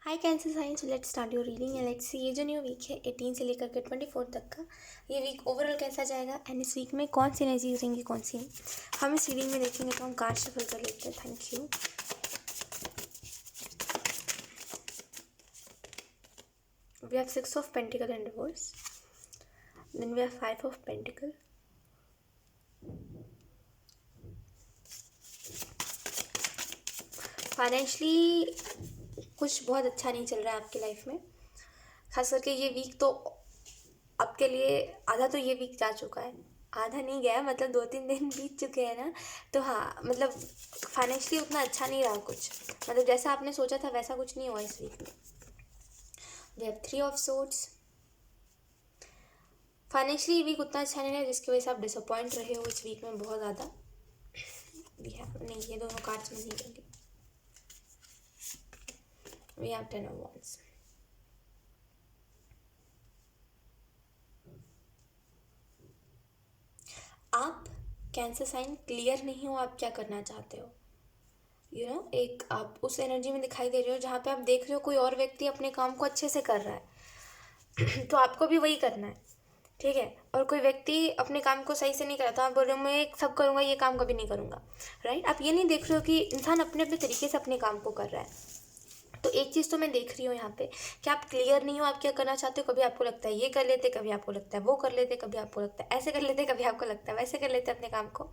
Hi cancer science, let's start your reading and let's see ये जो new week है 18 से लेकर के 24 तक का ये वीक ओवरऑल कैसा जाएगा एंड इस वीक में कौन सी एनर्जी रहेंगी कौन सी नहीं हम इस रीडिंग में देखेंगे। तो हम कार्ड शफल कर लेते हैं। Thank you. We have 6 of pentacles and divorce, then we have 5 of pentacles, financially कुछ बहुत अच्छा नहीं चल रहा है आपकी लाइफ में। खास करके ये वीक तो आपके लिए आधा तो ये वीक जा चुका है, आधा नहीं गया मतलब 2-3 दिन बीत चुके हैं ना। तो हाँ मतलब फाइनेंशियली उतना अच्छा नहीं रहा कुछ, मतलब जैसा आपने सोचा था वैसा कुछ नहीं हुआ इस वीक में। We have 3 of swords. Financially week उतना अच्छा नहीं रहा जिसकी वजह से आप डिसअपॉइंट रहे हो इस वीक में बहुत ज़्यादा। वी हैव नहीं, ये दोनों कार्ड्स में नहीं लेंगे। We have 10 of wands। आप कैंसर साइन क्लियर नहीं हो आप क्या करना चाहते हो। एक आप उस एनर्जी में दिखाई दे रहे हो जहाँ पे आप देख रहे हो कोई और व्यक्ति अपने काम को अच्छे से कर रहा है तो आपको भी वही करना है, ठीक है। और कोई व्यक्ति अपने काम को सही से नहीं करता, आप बोल रहे हो मैं सब करूँगा ये काम कभी नहीं करूँगा, राइट। आप ये नहीं देख रहे हो कि इंसान अपने अपने तरीके से अपने काम को कर रहा है। तो एक चीज़ तो मैं देख रही हूँ यहाँ पे कि आप क्लियर नहीं हो आप क्या करना चाहते हो। कभी आपको लगता है ये कर लेते, कभी आपको लगता है वो कर लेते, कभी आपको लगता है ऐसे कर लेते, कभी आपको लगता है वैसे कर लेते। अपने काम को,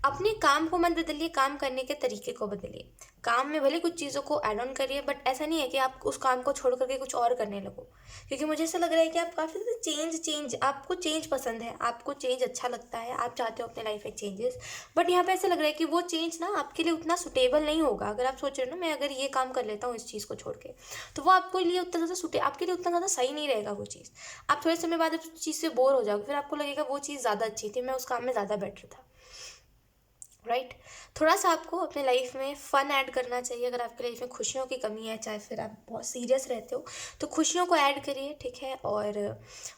अपने काम को मत बदलिए, काम करने के तरीके को बदलिए। काम में भले कुछ चीज़ों को ऐड ऑन करिए बट ऐसा नहीं है कि आप उस काम को छोड़ करके कुछ और करने लगो। क्योंकि मुझे ऐसा लग रहा है कि आप काफ़ी ज़्यादा चेंज आपको चेंज पसंद है, आपको चेंज अच्छा लगता है, आप चाहते हो अपने लाइफ में चेंजेस। बट यहाँ पे ऐसा लग रहा है कि वो चेंज ना आपके लिए उतना सुटेबल नहीं होगा। अगर आप सोच रहे हो ना मैं अगर ये काम कर लेता हूँ इस चीज़ को छोड़ के, तो वो आपके लिए उतना ज़्यादा आपके लिए उतना ज़्यादा सही नहीं रहेगा वो चीज़। आप थोड़े समय बाद उस चीज़ से बोर हो जाओगे, फिर आपको लगेगा वो चीज़ ज़्यादा अच्छी थी, मैं उस काम में ज़्यादा बेटर था, राइट। थोड़ा सा आपको अपने लाइफ में फ़न ऐड करना चाहिए। अगर आपकी लाइफ में खुशियों की कमी है, चाहे फिर आप बहुत सीरियस रहते हो, तो खुशियों को ऐड करिए, ठीक है। और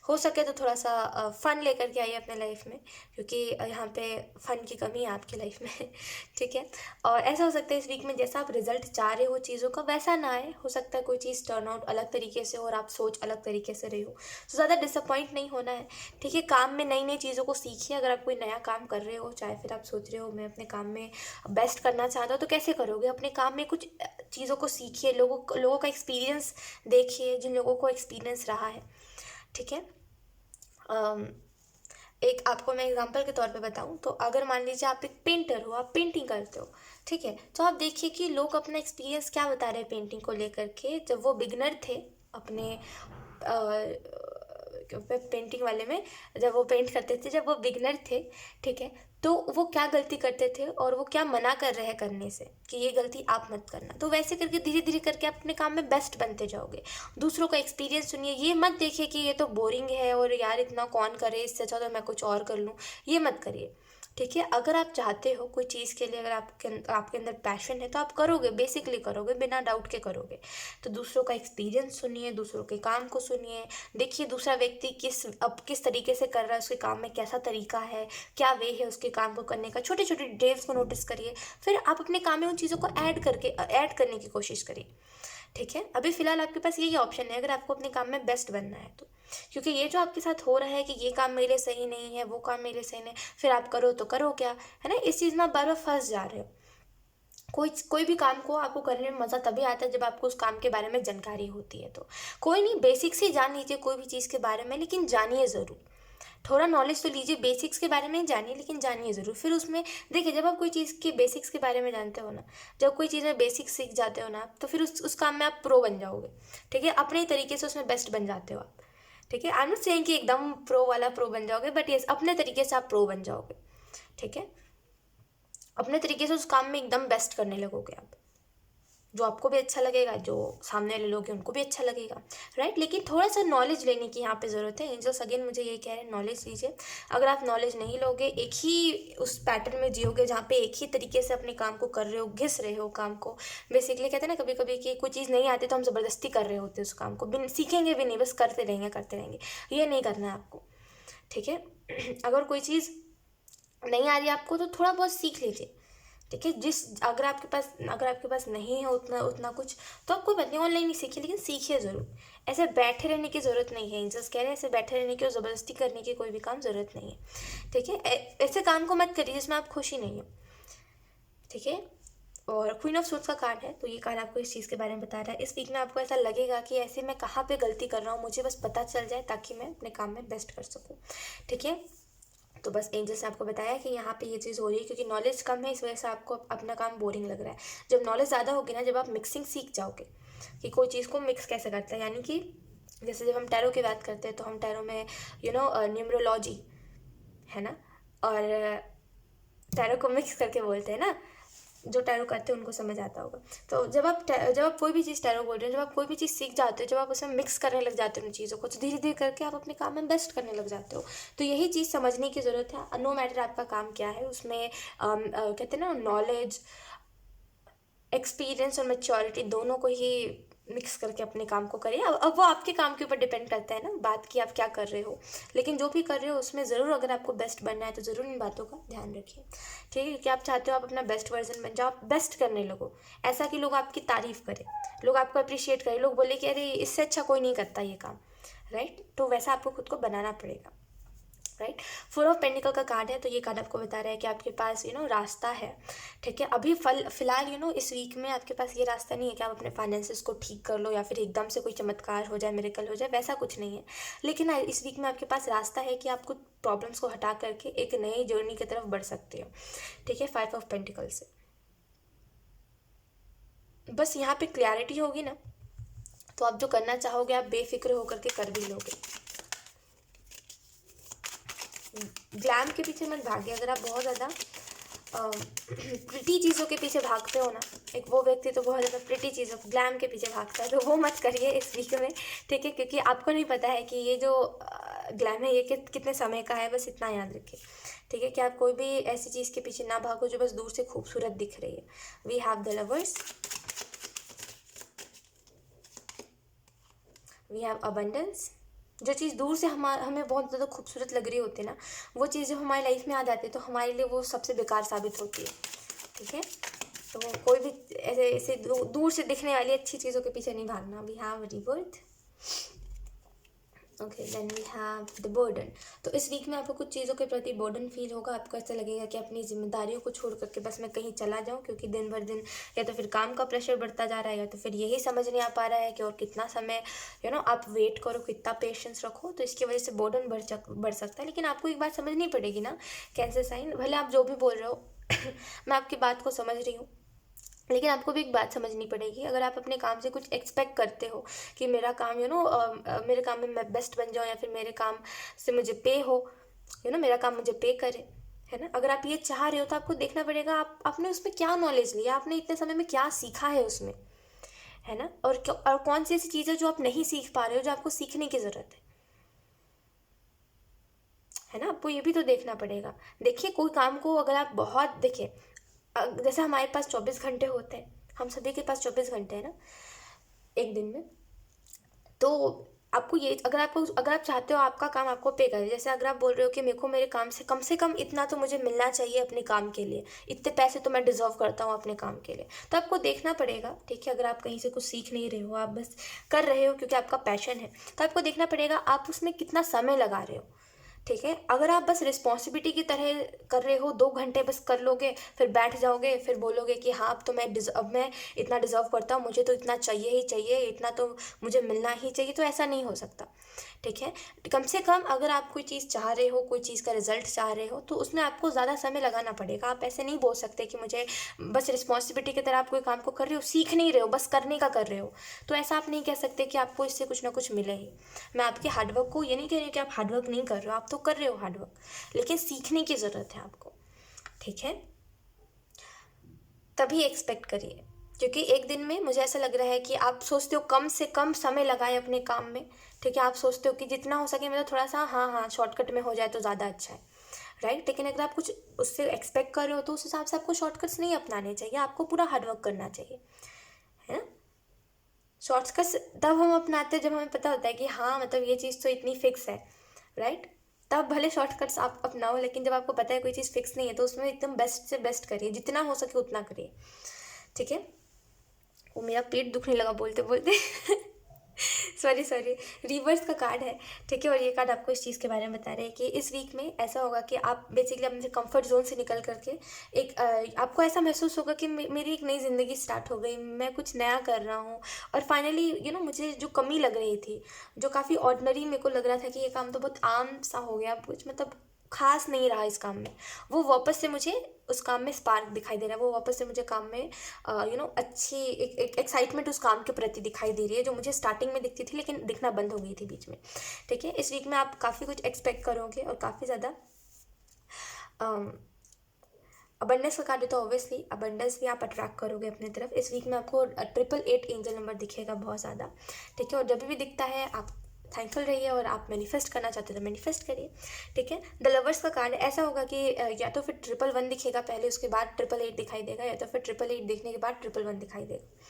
हो सके तो थोड़ा सा फ़न लेकर के आइए अपने लाइफ में, क्योंकि यहाँ पे फ़न की कमी है आपकी लाइफ में ठीक है। और ऐसा हो सकता है इस वीक में जैसा आप रिजल्ट चाह रहे हो चीज़ों का वैसा ना आए, हो सकता है कोई चीज़ टर्न आउट अलग तरीके से हो और आप सोच अलग तरीके से रहे हो, तो ज़्यादा डिसअपॉइंट नहीं होना है, ठीक है। काम में नई नई चीज़ों को सीखिए। अगर आप कोई नया काम कर रहे हो, चाहे फिर आप सोच रहे हो मैं अपने काम में बेस्ट करना चाहता हूँ, तो कैसे करोगे। अपने काम में कुछ चीज़ों को सीखिए, लोगों का एक्सपीरियंस देखिए, जिन लोगों को एक्सपीरियंस रहा है, ठीक है। एक आपको मैं एग्जांपल के तौर पे बताऊं तो अगर मान लीजिए आप एक पेंटर हो, आप पेंटिंग करते हो, ठीक है। तो आप देखिए कि लोग अपना एक्सपीरियंस क्या बता रहे हैं पेंटिंग को लेकर के। जब वो बिगनर थे अपने पेंटिंग वाले में, जब वो पेंट करते थे, जब वो बिगनर थे, ठीक है, तो वो क्या गलती करते थे और वो क्या मना कर रहे हैं करने से कि ये गलती आप मत करना। तो वैसे करके धीरे धीरे करके आप अपने काम में बेस्ट बनते जाओगे। दूसरों का एक्सपीरियंस सुनिए, ये मत देखिए कि ये तो बोरिंग है और यार इतना कौन करे, इससे अच्छा तो मैं कुछ और कर लूँ, ये मत करिए, ठीक है। अगर आप चाहते हो कोई चीज़ के लिए, अगर आपके अंदर पैशन है तो आप करोगे, बेसिकली करोगे, बिना डाउट के करोगे। तो दूसरों का एक्सपीरियंस सुनिए, दूसरों के काम को सुनिए, देखिए दूसरा व्यक्ति किस तरीके से कर रहा है, उसके काम में कैसा तरीका है, क्या वे है उसके काम को करने का, छोटे छोटे डिटेल्स को नोटिस करिए। फिर आप अपने काम में उन चीज़ों को ऐड करने की कोशिश करिए, ठीक है। अभी फ़िलहाल आपके पास यही ऑप्शन है अगर आपको अपने काम में बेस्ट बनना है तो। क्योंकि ये जो आपके साथ हो रहा है कि ये काम मेरे लिए सही नहीं है, वो काम मेरे लिए सही नहीं, फिर आप करो तो करो क्या, है ना। इस चीज़ में आप बार बार फंस जा रहे हो। कोई भी काम को आपको करने में मज़ा तभी आता है जब आपको उस काम के बारे में जानकारी होती है। तो कोई नहीं, बेसिक्स ही जान लीजिए कोई भी चीज़ के बारे में, लेकिन जानिए ज़रूर। थोड़ा नॉलेज तो लीजिए, बेसिक्स के बारे में जानिए लेकिन जानिए ज़रूर। फिर उसमें देखिए, जब आप कोई चीज़ के बेसिक्स के बारे में जानते हो ना, जब कोई चीज़ में बेसिक्स सीख जाते हो ना, तो फिर उस काम में आप प्रो बन जाओगे, ठीक है। अपने तरीके से उसमें बेस्ट बन जाते हो आप, ठीक है। आई एम नॉट सेइंग कि एकदम प्रो वाला प्रो बन जाओगे, बट यस अपने तरीके से आप प्रो बन जाओगे, ठीक है। अपने तरीके से उस काम में एकदम बेस्ट करने लगोगे आप, जो आपको भी अच्छा लगेगा, जो सामने वाले लोग हैं उनको भी अच्छा लगेगा, राइट। लेकिन थोड़ा सा नॉलेज लेने की यहाँ पे ज़रूरत है। एंजल्स अगेन मुझे ये कह रहे हैं नॉलेज लीजिए। अगर आप नॉलेज नहीं लोगे, एक ही उस पैटर्न में जियोगे जहाँ पे एक ही तरीके से अपने काम को कर रहे हो, घिस रहे हो काम को, बेसिकली कहते हैं ना कभी कभी कि कोई चीज़ नहीं आती तो हम ज़बरदस्ती कर रहे होते उस काम को, बिन सीखेंगे भी नहीं, बस करते रहेंगे। ये नहीं करना है आपको, ठीक है। अगर कोई चीज़ नहीं आ रही आपको तो थोड़ा बहुत सीख लीजिए, ठीक है। अगर आपके पास नहीं है उतना उतना कुछ, तो आप कोई बात नहीं, ऑनलाइन ही सीखिए, लेकिन सीखिए ज़रूर। ऐसे बैठे रहने की ज़रूरत नहीं है, जस्ट कह रहे हैं, ऐसे बैठे रहने की और ज़बरदस्ती करने की कोई भी काम ज़रूरत नहीं है, ठीक है। ऐसे काम को मत करिए जिसमें आप खुशी नहीं हो, ठीक है। और क्वीन ऑफ सोर्ड्स का कार्ड है, तो ये कार्ड आपको इस चीज़ के बारे में बता रहा है। इस वीक में आपको ऐसा लगेगा कि ऐसे मैं कहाँ पे गलती कर रहा हूँ, मुझे बस पता चल जाए ताकि मैं अपने काम में बेस्ट कर सकूँ, ठीक है। तो बस एंजल्स ने आपको बताया कि यहाँ पे ये चीज़ हो रही है क्योंकि नॉलेज कम है, इस वजह से आपको अपना काम बोरिंग लग रहा है। जब नॉलेज ज़्यादा होगी ना, जब आप मिक्सिंग सीख जाओगे कि कोई चीज़ को मिक्स कैसे करता है, यानी कि जैसे जब हम टैरो की बात करते हैं तो हम टैरो में न्यूमरोलॉजी है ना, और टैरो को मिक्स करके बोलते हैं ना, जो टैरो करते हैं उनको समझ आता होगा। तो जब आप कोई भी चीज़ टैरो बोल रहे हो, जब आप कोई भी चीज़ सीख जाते हो, जब आप उसमें मिक्स करने लग जाते हो उन चीज़ों को, तो धीरे धीरे करके आप अपने काम में बेस्ट करने लग जाते हो। तो यही चीज़ समझने की ज़रूरत है। नो मैटर आपका काम क्या है, उसमें कहते हैं ना, नॉलेज, एक्सपीरियंस और मैच्योरिटी दोनों को ही मिक्स करके अपने काम को करिए। अब वो आपके काम के ऊपर डिपेंड करता है ना, बात की आप क्या कर रहे हो, लेकिन जो भी कर रहे हो उसमें ज़रूर, अगर आपको बेस्ट बनना है तो ज़रूर इन बातों का ध्यान रखिए, ठीक है। क्योंकि आप चाहते हो आप अपना बेस्ट वर्जन बन जाओ, आप बेस्ट करने लगो, ऐसा कि लोग आपकी तारीफ़ करें, लोग आपको अप्रिशिएट करें, लोग बोले कि अरे इससे अच्छा कोई नहीं करता ये काम, राइट। तो वैसा आपको खुद को बनाना पड़ेगा, राइट। फोर ऑफ पेंटिकल का कार्ड है, तो ये कार्ड आपको बता रहा है कि आपके पास रास्ता है, ठीक है। अभी फिलहाल इस वीक में आपके पास ये रास्ता नहीं है कि आप अपने फाइनेंसेस को ठीक कर लो या फिर एकदम से कोई चमत्कार हो जाए, मिरेकल हो जाए, वैसा कुछ नहीं है। लेकिन इस वीक में आपके पास रास्ता है कि आप कुछ प्रॉब्लम्स को हटा करके एक नई जर्नी की तरफ बढ़ सकते हो, ठीक है। फाइव ऑफ पेंटिकल से बस यहाँ पे क्लैरिटी होगी ना, तो आप जो करना चाहोगे आप बेफिक्र होकर के कर भी लोगे। ग्लैम के पीछे मत भागिए। अगर आप बहुत ज़्यादा प्रिटी चीज़ों के पीछे भागते हो ना, एक वो व्यक्ति तो बहुत ज़्यादा प्रिटी चीज़ों, ग्लैम के पीछे भागता है, तो वो मत करिए इस वीक में, ठीक है। क्योंकि आपको नहीं पता है कि ये जो ग्लैम है ये कितने समय का है, बस इतना याद रखिए, ठीक है। कि आप कोई भी ऐसी चीज़ के पीछे ना भागो जो बस दूर से खूबसूरत दिख रही है। We have the lovers, we have abundance. जो चीज़ दूर से हमें बहुत ज़्यादा खूबसूरत लग रही होती है ना, वो चीज़ जब हमारी लाइफ में आ जाती है तो हमारे लिए वो सबसे बेकार साबित होती है, ठीक है। तो कोई भी ऐसे ऐसे दूर से दिखने वाली अच्छी चीज़ों के पीछे नहीं भागना। We have rebirth, okay, then we have the burden. तो इस वीक में आपको कुछ चीज़ों के प्रति बर्डन फील होगा। आपको ऐसा लगेगा कि अपनी जिम्मेदारियों को छोड़ करके बस मैं कहीं चला जाऊं, क्योंकि दिन भर दिन या तो फिर काम का प्रेशर बढ़ता जा रहा है, या तो फिर यही समझ नहीं आ पा रहा है कि और कितना समय आप वेट करो, कितना पेशेंस रखो। तो इसकी वजह से बर्डन बढ़ सकता है। लेकिन आपको एक बात समझनी पड़ेगी ना, कैंसर साइन, भले आप जो भी बोल रहे हो मैं आपकी बात को समझ रही हूँ, लेकिन आपको भी एक बात समझनी पड़ेगी। अगर आप अपने काम से कुछ एक्सपेक्ट करते हो कि मेरा काम मेरे काम में मैं बेस्ट बन जाऊँ, या फिर मेरे काम से मुझे पे हो, मेरा काम मुझे पे करे, है ना। अगर आप ये चाह रहे हो तो आपको देखना पड़ेगा आपने उसमें क्या नॉलेज लिया, आपने इतने समय में क्या सीखा है उसमें, है ना। और कौन सी ऐसी चीज़ है जो आप नहीं सीख पा रहे हो, जो आपको सीखने की ज़रूरत है ना। आपको ये भी तो देखना पड़ेगा। देखिए, कोई काम को अगर आप बहुत देखिए, जैसे हमारे पास 24 घंटे होते हैं, हम सभी के पास 24 घंटे हैं ना एक दिन में। तो आपको ये, अगर आप चाहते हो आपका काम आपको पे करे, जैसे अगर आप बोल रहे हो कि मेरे को मेरे काम से कम इतना तो मुझे मिलना चाहिए अपने काम के लिए, इतने पैसे तो मैं डिजर्व करता हूँ अपने काम के लिए, तो आपको देखना पड़ेगा, ठीक है। अगर आप कहीं से कुछ सीख नहीं रहे हो, आप बस कर रहे हो क्योंकि आपका पैशन है, तो आपको देखना पड़ेगा आप उसमें कितना समय लगा रहे हो, ठीक है। अगर आप बस रिस्पॉन्सिबिलिटी की तरह कर रहे हो, 2 घंटे बस कर लोगे, फिर बैठ जाओगे, फिर बोलोगे कि हाँ अब मैं इतना डिजर्व करता हूँ, मुझे तो इतना चाहिए ही चाहिए, इतना तो मुझे मिलना ही चाहिए, तो ऐसा नहीं हो सकता, ठीक है। कम से कम अगर आप कोई चीज़ चाह रहे हो, कोई चीज़ का रिजल्ट चाह रहे हो, तो उसमें आपको ज़्यादा समय लगाना पड़ेगा। आप ऐसे नहीं बोल सकते कि मुझे बस रिस्पॉन्सिबिलिटी की तरह आप कोई काम को कर रहे हो, सीख नहीं रहे हो, बस करने का कर रहे हो, तो ऐसा आप नहीं कह सकते कि आपको इससे कुछ ना कुछ मिले ही। मैं आपके हार्डवर्क को ये नहीं कह रही हूँ कि आप हार्डवर्क नहीं कर रहे हो, आप तो कर रहे हो हार्डवर्क, लेकिन सीखने की ज़रूरत है आपको, ठीक है। तभी एक्सपेक्ट करिए, क्योंकि एक दिन में मुझे ऐसा लग रहा है कि आप सोचते हो कम से कम समय लगाए अपने काम में, ठीक है। आप सोचते हो कि जितना हो सके मतलब थोड़ा सा हाँ शॉर्टकट में हो जाए तो ज़्यादा अच्छा है, राइट। लेकिन अगर आप कुछ उससे एक्सपेक्ट कर रहे हो तो उस हिसाब से आपको शॉर्टकट्स नहीं अपनाने चाहिए, आपको पूरा हार्डवर्क करना चाहिए, है ना। शॉर्टकट्स तब हम अपनाते हैं जब हमें पता होता है कि हाँ मतलब ये चीज़ तो इतनी फिक्स है, राइट। तब भले शॉर्टकट्स आप अपनाओ, लेकिन जब आपको पता है कोई चीज़ फिक्स नहीं है तो उसमें एकदम बेस्ट से बेस्ट करिए, जितना हो सके उतना करिए, ठीक है। वो मेरा पेट दुखने लगा बोलते बोलते सॉरी सॉरी। रिवर्स का कार्ड है, ठीक है, और ये कार्ड आपको इस चीज़ के बारे में बता रहे हैं कि इस वीक में ऐसा होगा कि आप बेसिकली अपने कंफर्ट जोन से निकल करके एक आपको ऐसा महसूस होगा कि मेरी एक नई ज़िंदगी स्टार्ट हो गई, मैं कुछ नया कर रहा हूँ। और फाइनली मुझे जो कमी लग रही थी, जो काफ़ी ऑर्डिनरी मेरे को लग रहा था कि ये काम तो बहुत आम सा हो गया, कुछ मतलब खास नहीं रहा इस काम में, वो वापस से मुझे उस काम में स्पार्क दिखाई दे रहा है, वो वापस से मुझे काम में अच्छी एक एक्साइटमेंट उस काम के प्रति दिखाई दे रही है, जो मुझे स्टार्टिंग में दिखती थी लेकिन दिखना बंद हो गई थी बीच में, ठीक है। इस वीक में आप काफ़ी कुछ एक्सपेक्ट करोगे और काफ़ी ज़्यादा अबंडेंस का कार्ड है, तो ऑब्वियसली अबंडेंस भी आप अट्रैक्ट करोगे अपनी तरफ। इस वीक में आपको 888 एंजल नंबर दिखेगा बहुत ज़्यादा, ठीक है। और जब भी दिखता है आप थैंकफुल रहिए, और आप मैनिफेस्ट करना चाहते हो तो मैनिफेस्ट करिए, ठीक है। द लवर्स का कार्ड ऐसा होगा कि या तो फिर 111 दिखेगा पहले, उसके बाद 888 दिखाई देगा, या तो फिर 888 देखने के बाद 111 दिखाई देगा,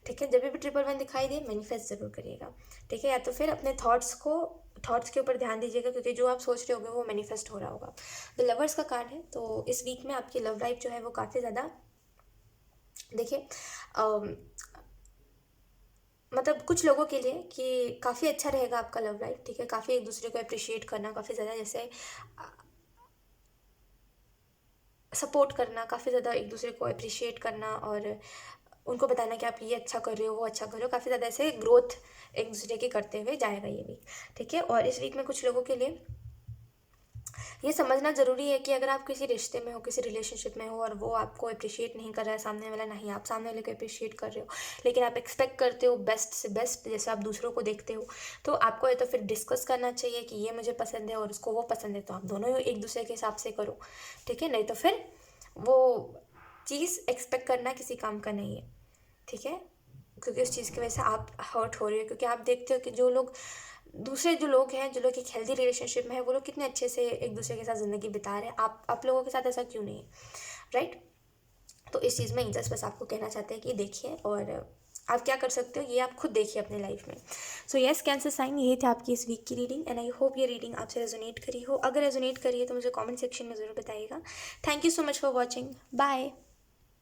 ठीक है। जब भी 111 दिखाई दे मैनिफेस्ट ज़रूर करिएगा, ठीक है। या तो फिर अपने थॉट्स के ऊपर ध्यान दीजिएगा, क्योंकि जो आप सोच रहे होगे वो मैनिफेस्ट हो रहा होगा। द लवर्स का कार्ड है, तो इस वीक में आपकी लव लाइफ जो है वो काफ़ी ज़्यादा, देखिए मतलब कुछ लोगों के लिए कि काफ़ी अच्छा रहेगा आपका लव लाइफ, ठीक है। काफ़ी एक दूसरे को अप्रिशिएट करना, काफ़ी ज़्यादा जैसे सपोर्ट करना, काफ़ी ज़्यादा एक दूसरे को अप्रिशिएट करना, और उनको बताना कि आप ये अच्छा कर रहे हो, वो अच्छा कर रहे हो, काफ़ी ज़्यादा ऐसे ग्रोथ एक दूसरे की करते हुए जाएगा ये वीक, ठीक है। और इस वीक में कुछ लोगों के लिए ये समझना ज़रूरी है कि अगर आप किसी रिश्ते में हो, किसी रिलेशनशिप में हो, और वो आपको अप्रिशिएट नहीं कर रहा है सामने वाला, नहीं आप सामने वाले को अप्रिशिएट कर रहे हो, लेकिन आप एक्सपेक्ट करते हो बेस्ट से बेस्ट जैसे आप दूसरों को देखते हो, तो आपको या तो फिर डिस्कस करना चाहिए कि ये मुझे पसंद है और उसको वो पसंद है, तो आप दोनों एक दूसरे के हिसाब से करो, ठीक है। नहीं तो फिर वो चीज़ एक्सपेक्ट करना किसी काम का नहीं है, ठीक है, क्योंकि उस चीज़ की वजह से आप हर्ट हो रहे हो। क्योंकि आप देखते हो कि दूसरे जो लोग हैं, जो लोग एक हेल्दी रिलेशनशिप में है, वो लोग कितने अच्छे से एक दूसरे के साथ ज़िंदगी बिता रहे हैं, आप लोगों के साथ ऐसा क्यों नहीं है, राइट। तो इस चीज़ में एंजल्स बस आपको कहना चाहते हैं कि देखिए, और आप क्या कर सकते हो ये आप खुद देखिए अपने लाइफ में। सो यस कैंसर साइन, यही थी आपकी इस वीक की रीडिंग, एंड आई होप ये रीडिंग आपसे रेजोनेट करी हो। अगर रेजोनेट करी है तो मुझे कमेंट सेक्शन में ज़रूर बताइएगा। Thank you so much for watching, bye.